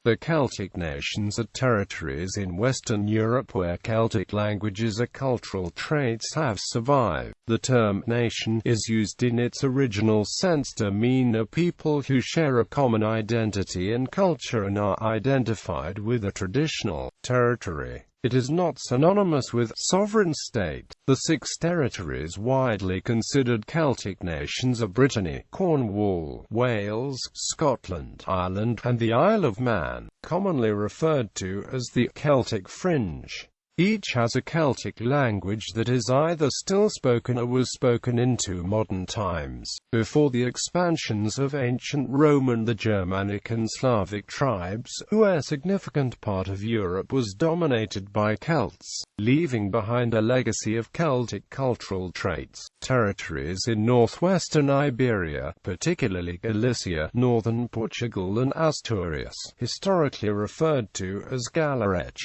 The Celtic nations are territories in Western Europe where Celtic languages or cultural traits have survived. The term nation is used in its original sense to mean a people who share a common identity and culture and are identified with a traditional territory. It is not synonymous with sovereign state. The 6 territories widely considered Celtic nations are Brittany, Cornwall, Wales, Scotland, Ireland, and the Isle of Man, commonly referred to as the Celtic fringe. Each has a Celtic language that is either still spoken or was spoken into modern times. Before the expansions of ancient Rome and the Germanic and Slavic tribes, a significant part of Europe was dominated by Celts, leaving behind a legacy of Celtic cultural traits. Territories in northwestern Iberia, particularly Galicia, northern Portugal and Asturias, historically referred to as Gaelic,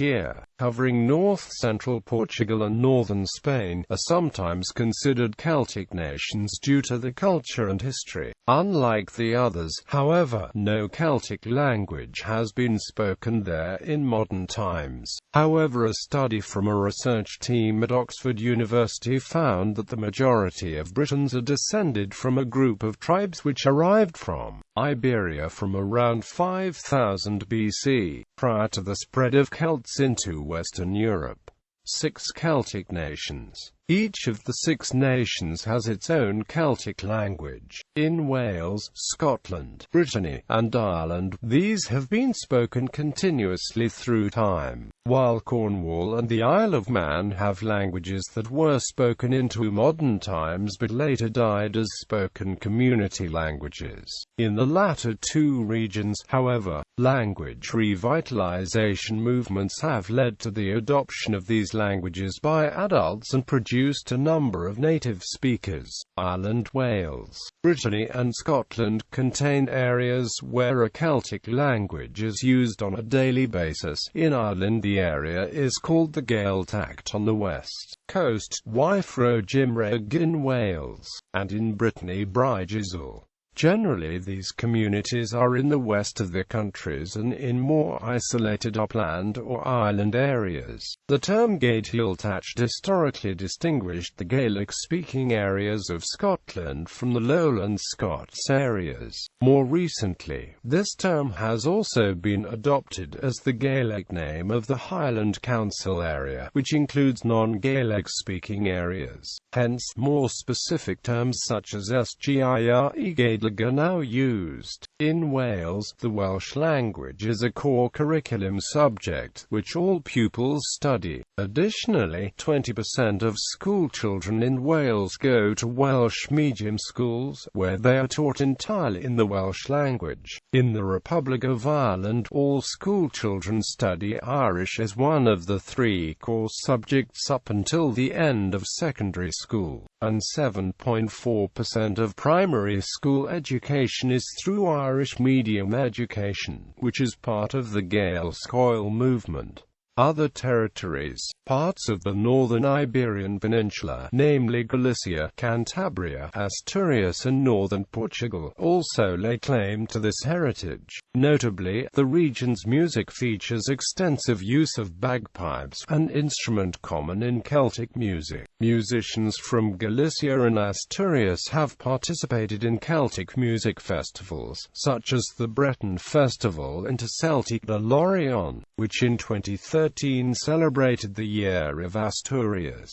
covering north-central Portugal and northern Spain, are sometimes considered Celtic nations due to the culture and history. Unlike the others, however, no Celtic language has been spoken there in modern times. However, a study from a research team at Oxford University found that the majority of Britons are descended from a group of tribes which arrived from Iberia from around 5000 BC, prior to the spread of Celts into Western Europe. 6 Celtic nations. Each of the 6 nations has its own Celtic language. In Wales, Scotland, Brittany, and Ireland, these have been spoken continuously through time, while Cornwall and the Isle of Man have languages that were spoken into modern times but later died as spoken community languages. In the latter 2 regions, however, language revitalization movements have led to the adoption of these languages by adults and produced a number of native speakers. Ireland, Wales, Brittany and Scotland contain areas where a Celtic language is used on a daily basis. In Ireland, the area is called the Gaeltacht on the west coast, Wyfro Gymraeg in Wales, and in Brittany Brigidol. Generally, these communities are in the west of the countries and in more isolated upland or island areas. The term Gaeltacht historically distinguished the Gaelic-speaking areas of Scotland from the lowland Scots areas. More recently, this term has also been adopted as the Gaelic name of the Highland Council area, which includes non-Gaelic-speaking areas. Hence, more specific terms such as Sgire Gaeleg are now used. In Wales, the Welsh language is a core curriculum subject, which all pupils study. Additionally, 20% of schoolchildren in Wales go to Welsh medium schools, where they are taught entirely in the Welsh language. In the Republic of Ireland, all schoolchildren study Irish as one of the 3 core subjects up until the end of secondary school, and 7.4% of primary school education is through Irish medium education, which is part of the Gaelscoil movement. Other territories, parts of the northern Iberian Peninsula, namely Galicia, Cantabria, Asturias and northern Portugal, also lay claim to this heritage. Notably, the region's music features extensive use of bagpipes, an instrument common in Celtic music. Musicians from Galicia and Asturias have participated in Celtic music festivals, such as the Breton Festival and Celtic Lorient, which in 2013 celebrated the Year of Asturias.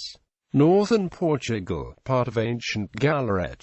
Northern Portugal, part of ancient Gaelic,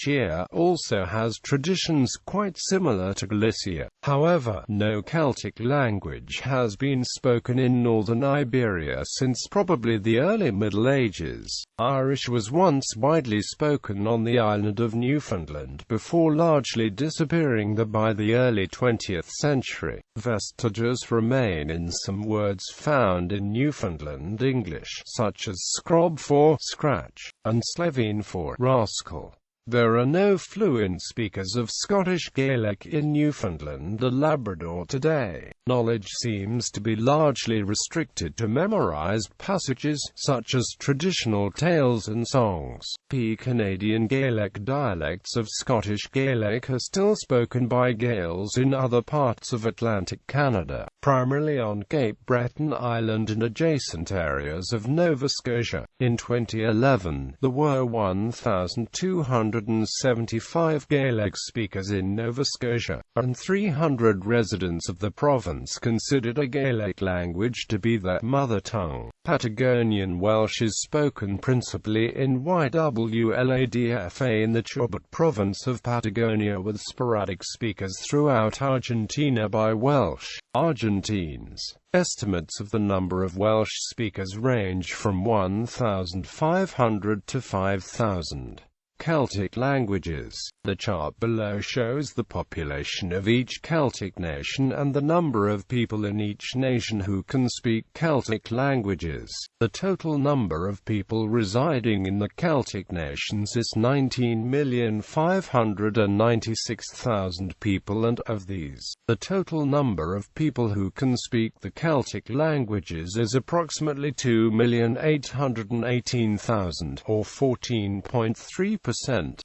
also has traditions quite similar to Galicia. However, no Celtic language has been spoken in northern Iberia since probably the early Middle Ages. Irish was once widely spoken on the island of Newfoundland before largely disappearing by the early 20th century. Vestiges remain in some words found in Newfoundland English, such as scrob for scratch, and Slovene for rascal. There are no fluent speakers of Scottish Gaelic in Newfoundland and Labrador today. Knowledge seems to be largely restricted to memorized passages, such as traditional tales and songs. Canadian Gaelic dialects of Scottish Gaelic are still spoken by Gaels in other parts of Atlantic Canada, primarily on Cape Breton Island and adjacent areas of Nova Scotia. In 2011, there were 1,275 Gaelic speakers in Nova Scotia, and 300 residents of the province considered a Gaelic language to be their mother tongue. Patagonian Welsh is spoken principally in YWLADFA in the Chubut province of Patagonia, with sporadic speakers throughout Argentina by Welsh Argentines. Estimates of the number of Welsh speakers range from 1,500 to 5,000. Celtic languages. The chart below shows the population of each Celtic nation and the number of people in each nation who can speak Celtic languages. The total number of people residing in the Celtic nations is 19,596,000 people, and of these, the total number of people who can speak the Celtic languages is approximately 2,818,000, or 14.3%.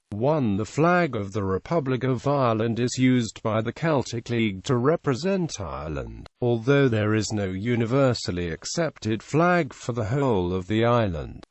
1. The flag of the Republic of Ireland is used by the Celtic League to represent Ireland, although there is no universally accepted flag for the whole of the island.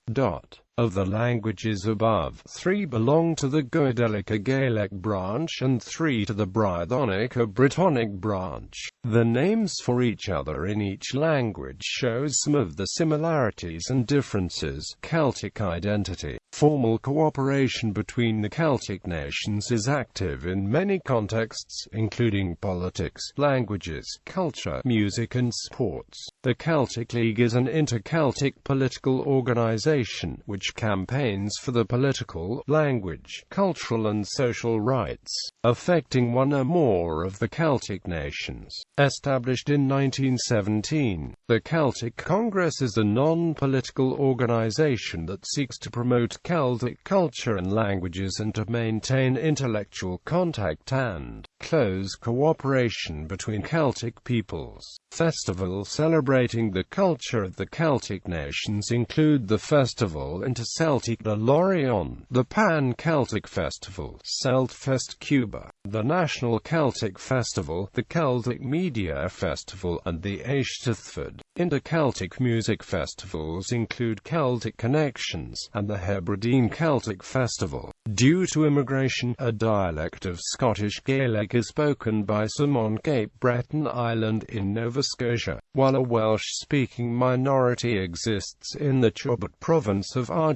Of the languages above, 3 belong to the Gaelic Gaelic branch and 3 to the Brythonic Brittonic branch. The names for each other in each language shows some of the similarities and differences. Celtic identity. Formal cooperation between the Celtic nations is active in many contexts, including politics, languages, culture, music and sports. The Celtic League is an inter-Celtic political organization which campaigns for the political, language, cultural and social rights affecting one or more of the Celtic nations. Established in 1917, the Celtic Congress is a non-political organization that seeks to promote Celtic culture and languages and to maintain intellectual contact and close cooperation between Celtic peoples. Festivals celebrating the culture of the Celtic nations include the Festival Celtic de l'Orion, the Pan-Celtic Festival, Celtfest Cuba, the National Celtic Festival, the Celtic Media Festival, and the Eisteddfod. Inter-Celtic music festivals include Celtic Connections, and the Hebridean Celtic Festival. Due to immigration, a dialect of Scottish Gaelic is spoken by some on Cape Breton Island in Nova Scotia, while a Welsh-speaking minority exists in the Chubut province of Argentina.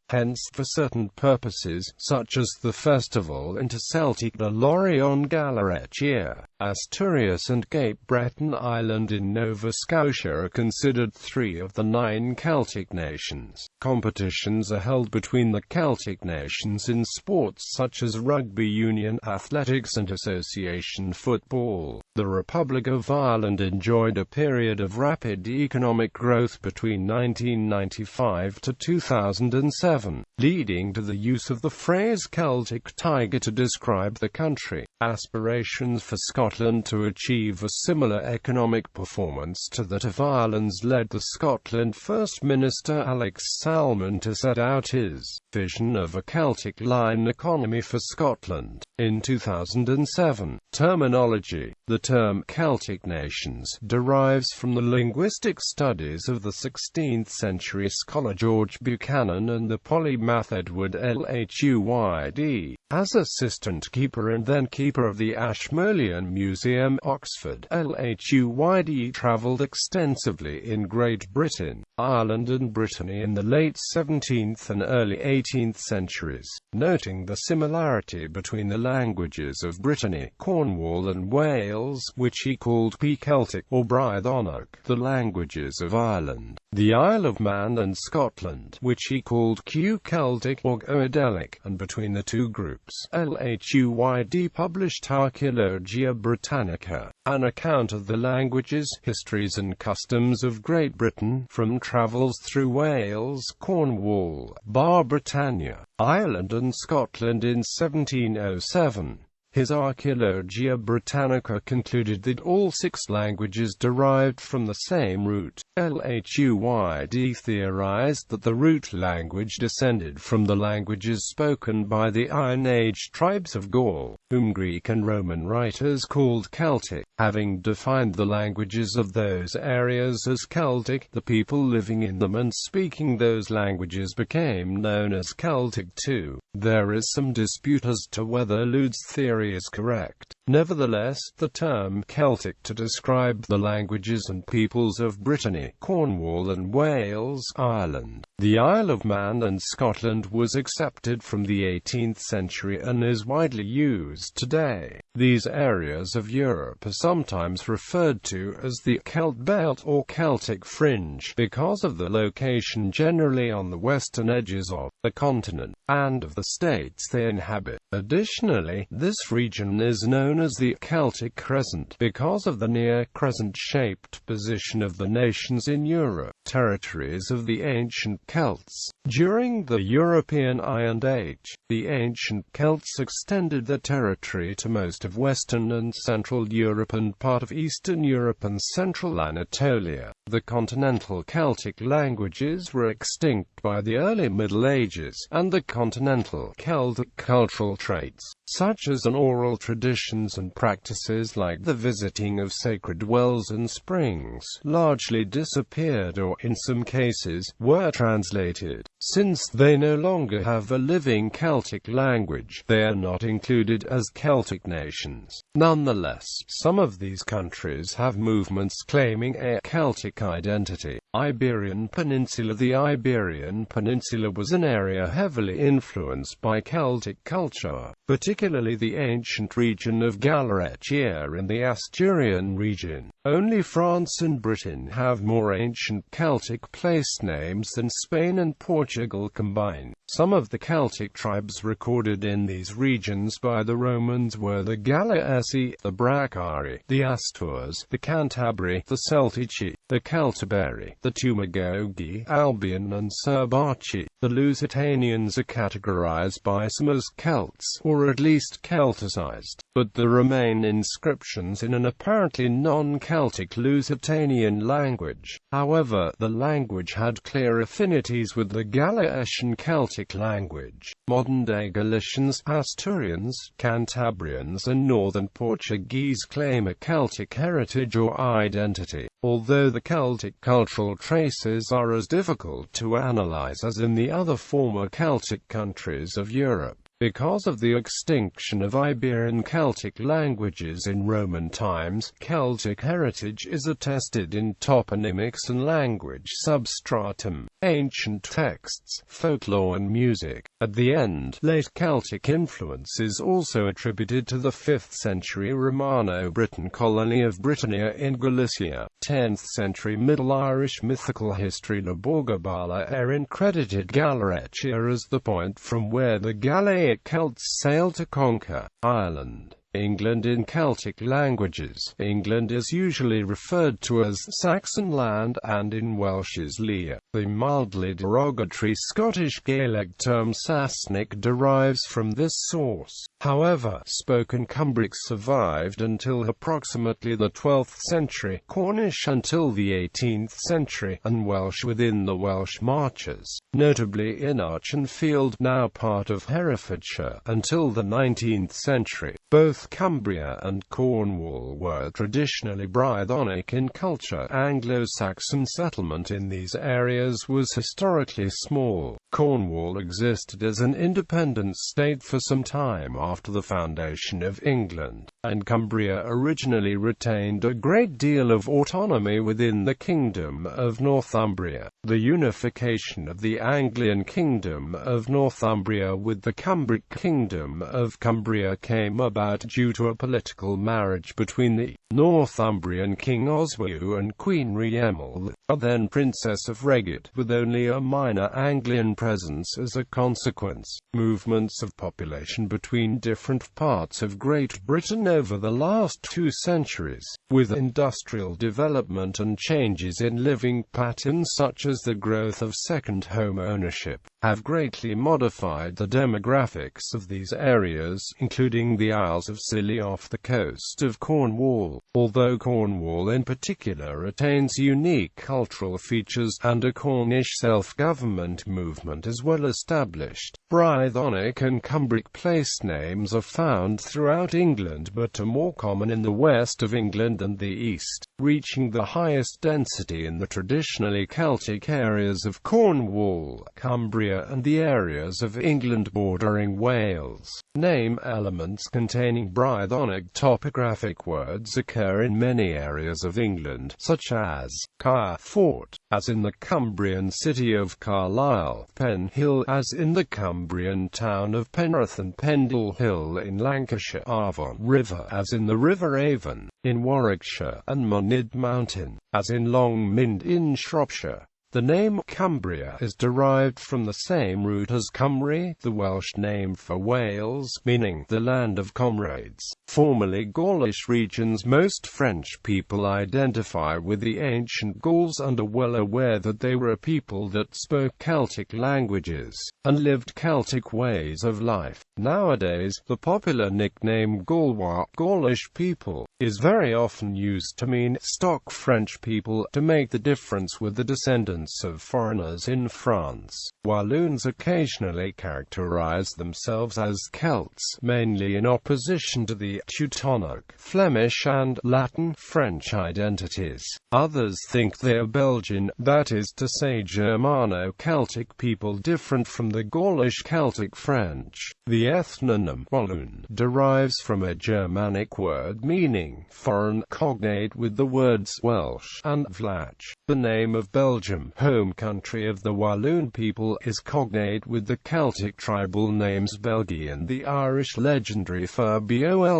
Hence, for certain purposes, such as the festival Celtic de l'Orion Galarech year, Asturias and Cape Breton Island in Nova Scotia are considered 3 of the 9 Celtic nations. Competitions are held between the Celtic nations in sports such as rugby union, athletics and association football. The Republic of Ireland enjoyed a period of rapid economic growth between 1995 to 2007, leading to the use of the phrase Celtic Tiger to describe the country. Aspirations for Scotland to achieve a similar economic performance to that of Ireland's led the Scotland First Minister Alex Salmond to set out his vision of a Celtic line economy for Scotland. In 2007, terminology. The term Celtic nations derives from the linguistic studies of the 16th century scholar George Buchanan and the polymath Edward Lhuyd. As assistant keeper and then keeper of the Ashmolean Museum, Oxford, Lhuyd travelled extensively in Great Britain, Ireland and Brittany in the late 17th and early 18th centuries, noting the similarity between the languages of Brittany, Cornwall and Wales, which he called P-Celtic or Brythonic, the languages of Ireland, the Isle of Man and Scotland, which he called Q-Celtic or Gaelic, and between the two groups, Lhuyd published published Archaeologia Britannica, an account of the languages, histories and customs of Great Britain, from travels through Wales, Cornwall, Britannia, Ireland and Scotland in 1707. His Archaeologia Britannica concluded that all 6 languages derived from the same root. Lhuyd theorized that the root language descended from the languages spoken by the Iron Age tribes of Gaul, whom Greek and Roman writers called Celtic. Having defined the languages of those areas as Celtic, the people living in them and speaking those languages became known as Celtic too. There is some dispute as to whether Llwyd's theory is correct. Nevertheless, the term Celtic to describe the languages and peoples of Brittany, Cornwall and Wales, Ireland, the Isle of Man and Scotland was accepted from the 18th century and is widely used today. These areas of Europe are sometimes referred to as the Celt Belt or Celtic fringe, because of the location generally on the western edges of the continent, and of the states they inhabit. Additionally, this region is known as the Celtic Crescent, because of the near crescent-shaped position of the nations in Europe, territories of the ancient Celts. During the European Iron Age, the ancient Celts extended their territory to most of Western and Central Europe and part of Eastern Europe and Central Anatolia. The continental Celtic languages were extinct by the early Middle Ages, and the continental Celtic cultural traits, such as an oral traditions and practices like the visiting of sacred wells and springs, largely disappeared or, in some cases, were translated. Since they no longer have a living Celtic language, they are not included as Celtic nations. Nonetheless, some of these countries have movements claiming a Celtic identity. Iberian Peninsula. The Iberian Peninsula was an area heavily influenced by Celtic culture, particularly the ancient region of Gaelic in the Asturian region. Only France and Britain have more ancient Celtic place names than Spain and Portugal combined. Some of the Celtic tribes recorded in these regions by the Romans were the Gallici, the Bracari, the Astures, the Cantabri, the Celtici, the Celtiberi, the Tumagogi, Albion and Serbaci. The Lusitanians are categorized by some as Celts, or at least Celticized, but there remain inscriptions in an apparently non-Celtic Lusitanian language. However, the language had clear affinities with the Galician Celtic language. Modern-day Galicians, Asturians, Cantabrians and Northern Portuguese claim a Celtic heritage or identity, although the Celtic cultural traces are as difficult to analyze as in the other former Celtic countries of Europe. Because of the extinction of Iberian Celtic languages in Roman times, Celtic heritage is attested in toponymics and language substratum, ancient texts, folklore and music. At the end, late Celtic influence is also attributed to the 5th century Romano-Briton colony of Brittany in Galicia. 10th century Middle Irish mythical history Laborgabala Erin credited Gallaecia as the point from where the Gaelic Celts sailed to conquer Ireland. England. In Celtic languages, England is usually referred to as Saxon land, and in Welsh as Lea. The mildly derogatory Scottish Gaelic term Saesneg derives from this source. However, spoken Cumbric survived until approximately the 12th century, Cornish until the 18th century, and Welsh within the Welsh Marches, notably in Archenfield, now part of Herefordshire, until the 19th century. Both Cumbria and Cornwall were traditionally Brythonic in culture. Anglo-Saxon settlement in these areas was historically small. Cornwall existed as an independent state for some time after the foundation of England, and Cumbria originally retained a great deal of autonomy within the Kingdom of Northumbria. The unification of the Anglian Kingdom of Northumbria with the Cumbric Kingdom of Cumbria came about due to a political marriage between the Northumbrian King Oswiu and Queen Rhiemel, then Princess of Regis. period, with only a minor Anglian presence as a consequence. Movements of population between different parts of Great Britain over the last 2 centuries, with industrial development and changes in living patterns such as the growth of second home ownership, have greatly modified the demographics of these areas, including the Isles of Scilly off the coast of Cornwall. Although Cornwall in particular retains unique cultural features, and a Cornish self-government movement is well established, Brythonic and Cumbric place names are found throughout England but are more common in the west of England and the east, reaching the highest density in the traditionally Celtic areas of Cornwall, Cumbria and the areas of England bordering Wales. Name elements containing Brythonic topographic words occur in many areas of England, such as Car Fort, as in the Cumbrian city of Carlisle, Pen Hill, as in the Cumbrian town of Penrith, and Pendle Hill in Lancashire, Avon River, as in the River Avon, in Warwickshire, and Mynydd Mountain, as in Longmynd in Shropshire. The name Cumbria is derived from the same root as Cymru, the Welsh name for Wales, meaning the land of comrades. Formerly Gaulish regions, most French people identify with the ancient Gauls and are well aware that they were a people that spoke Celtic languages and lived Celtic ways of life. Nowadays, the popular nickname Gaulois, Gaulish people, is very often used to mean stock French people, to make the difference with the descendants of foreigners in France. Walloons occasionally characterize themselves as Celts, mainly in opposition to the Teutonic, Flemish and Latin French identities. Others think they are Belgian, that is to say Germano-Celtic people different from the Gaulish Celtic French. The ethnonym Walloon derives from a Germanic word meaning foreign, cognate with the words Welsh and Vlach. The name of Belgium, home country of the Walloon people, is cognate with the Celtic tribal names Belgi and the Irish legendary for Bolg.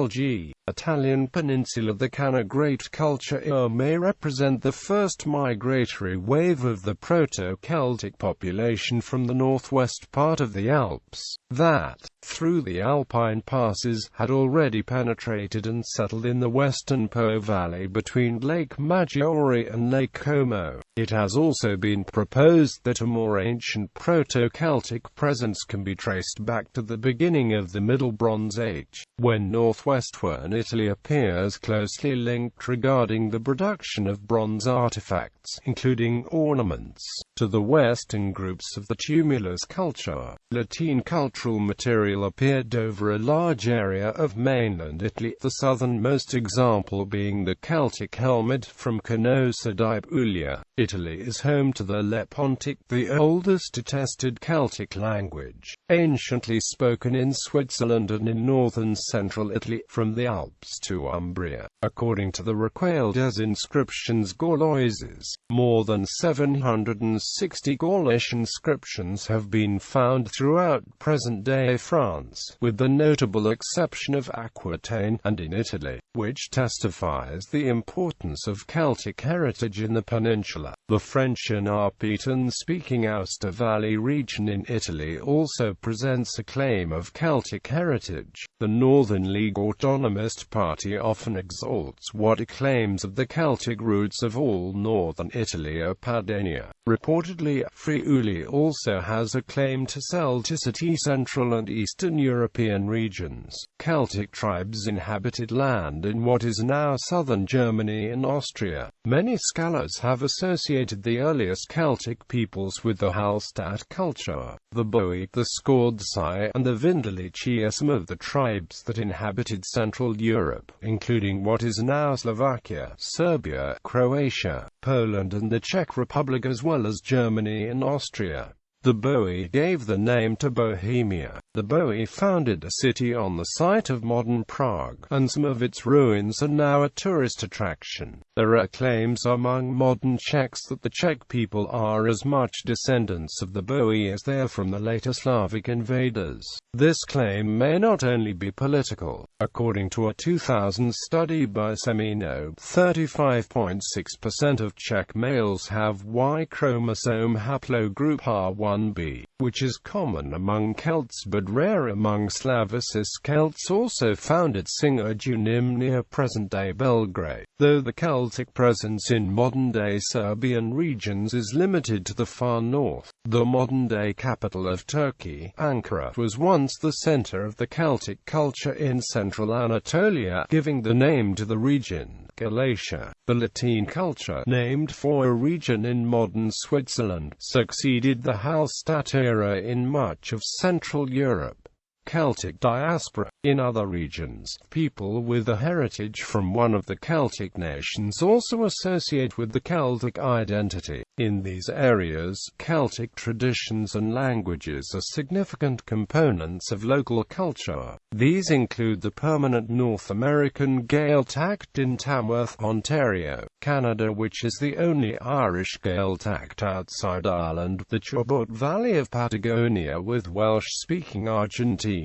Italian Peninsula. The Cana Great Culture era may represent the first migratory wave of the Proto-Celtic population from the northwest part of the Alps, that, through the Alpine passes, had already penetrated and settled in the western Po Valley between Lake Maggiore and Lake Como. It has also been proposed that a more ancient Proto-Celtic presence can be traced back to the beginning of the Middle Bronze Age, when northwestern Italy appears closely linked regarding the production of bronze artifacts, including ornaments. To the western groups of the tumulus culture, Latin cultural material appeared over a large area of mainland Italy, the southernmost example being the Celtic helmet from Canossa di Puglia. Italy is home to the Lepontic, the oldest attested Celtic language, anciently spoken in Switzerland and in northern central Italy, from the Alps to Umbria. According to the Recueilles inscriptions Gauloises, more than 760 Gaulish inscriptions have been found throughout present-day France, with the notable exception of Aquitaine, and in Italy, which testifies the importance of Celtic heritage in the peninsula. The French and Arpitan-speaking Aosta Valley region in Italy also presents a claim of Celtic heritage. The Northern League Autonomist Party often exalts what it claims of the Celtic roots of all northern Italy or Padania. Reportedly, Friuli also has a claim to Celticity. Central and Eastern European regions. Celtic tribes inhabited land in what is now southern Germany and Austria. Many scholars have associated the earliest Celtic peoples with the Hallstatt culture, the Boii, the Skordsai, and the Vindelici, some of the tribes that inhabited Central Europe, including what is now Slovakia, Serbia, Croatia, Poland and the Czech Republic, as well as Germany and Austria. The Boii gave the name to Bohemia. The Boii founded a city on the site of modern Prague, and some of its ruins are now a tourist attraction. There are claims among modern Czechs that the Czech people are as much descendants of the Boii as they are from the later Slavic invaders. This claim may not only be political. According to a 2000 study by Semino, 35.6% of Czech males have Y chromosome haplogroup R1b, which is common among Celts but rare among Slavocis. Celts also founded Singojunim near present-day Belgrade, though the Celtic presence in modern-day Serbian regions is limited to the far north. The modern-day capital of Turkey, Ankara, was once the center of the Celtic culture in central Anatolia, giving the name to the region, Galatia. The Latin culture, named for a region in modern Switzerland, succeeded the Hallstatt era in much of Central Europe. Celtic diaspora. In other regions, people with a heritage from one of the Celtic nations also associate with the Celtic identity. In these areas, Celtic traditions and languages are significant components of local culture. These include the permanent North American Gaeltacht in Tamworth, Ontario, Canada, which is the only Irish Gaeltacht outside Ireland, the Chubut Valley of Patagonia with Welsh-speaking Argentines,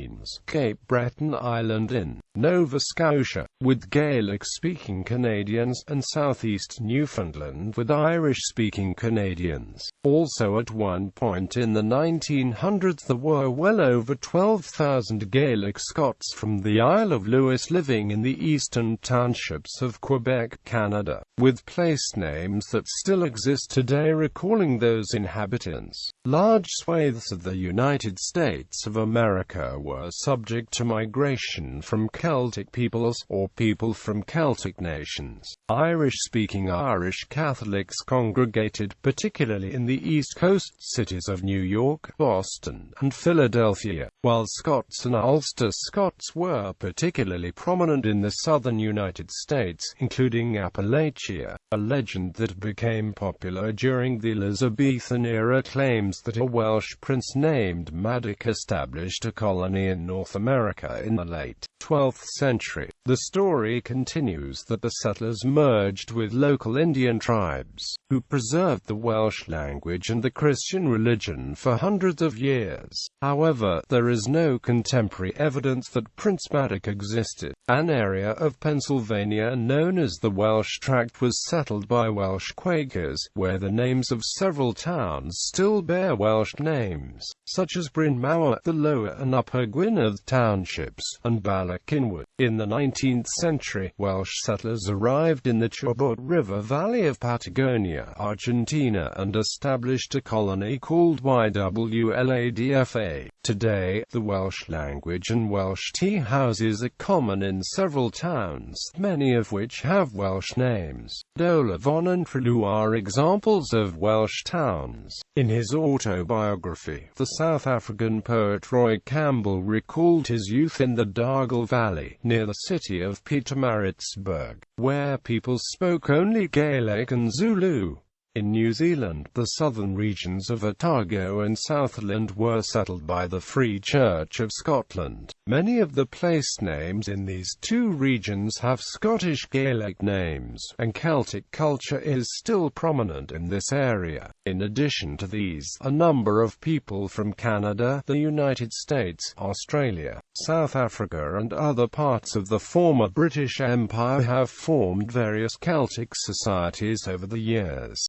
Cape Breton Island in Nova Scotia, with Gaelic-speaking Canadians, and southeast Newfoundland with Irish-speaking Canadians. Also at one point in the 1900s there were well over 12,000 Gaelic Scots from the Isle of Lewis living in the eastern townships of Quebec, Canada, with place names that still exist today recalling those inhabitants. Large swathes of the United States of America were subject to migration from Celtic peoples, or people from Celtic nations. Irish-speaking Irish Catholics congregated particularly in the East Coast cities of New York, Boston, and Philadelphia, while Scots and Ulster Scots were particularly prominent in the southern United States, including Appalachia. A legend that became popular during the Elizabethan era claims that a Welsh prince named Madoc established a colony in North America in the late 12th century. The story continues that the settlers merged with local Indian tribes, who preserved the Welsh language and the Christian religion for hundreds of years. However, there is no contemporary evidence that Prince Madoc existed. An area of Pennsylvania known as the Welsh Tract was settled by Welsh Quakers, where the names of several towns still bear Welsh names, such as Bryn Mawr, the Lower and Upper Gwynedd townships, and Ballackinwood. In the 19th century, Welsh settlers arrived in the Chubut River Valley of Patagonia, Argentina, and established a colony called YWLADFA. Today, the Welsh language and Welsh tea houses are common in several towns, many of which have Welsh names. Dolafon and Trelew are examples of Welsh towns. In his autobiography, the South African poet Roy Campbell recalled his youth in the Dargle Valley, near the city of Pietermaritzburg, where people spoke only Gaelic and Zulu. In New Zealand, the southern regions of Otago and Southland were settled by the Free Church of Scotland. Many of the place names in these two regions have Scottish Gaelic names, and Celtic culture is still prominent in this area. In addition to these, a number of people from Canada, the United States, Australia, South Africa and other parts of the former British Empire have formed various Celtic societies over the years.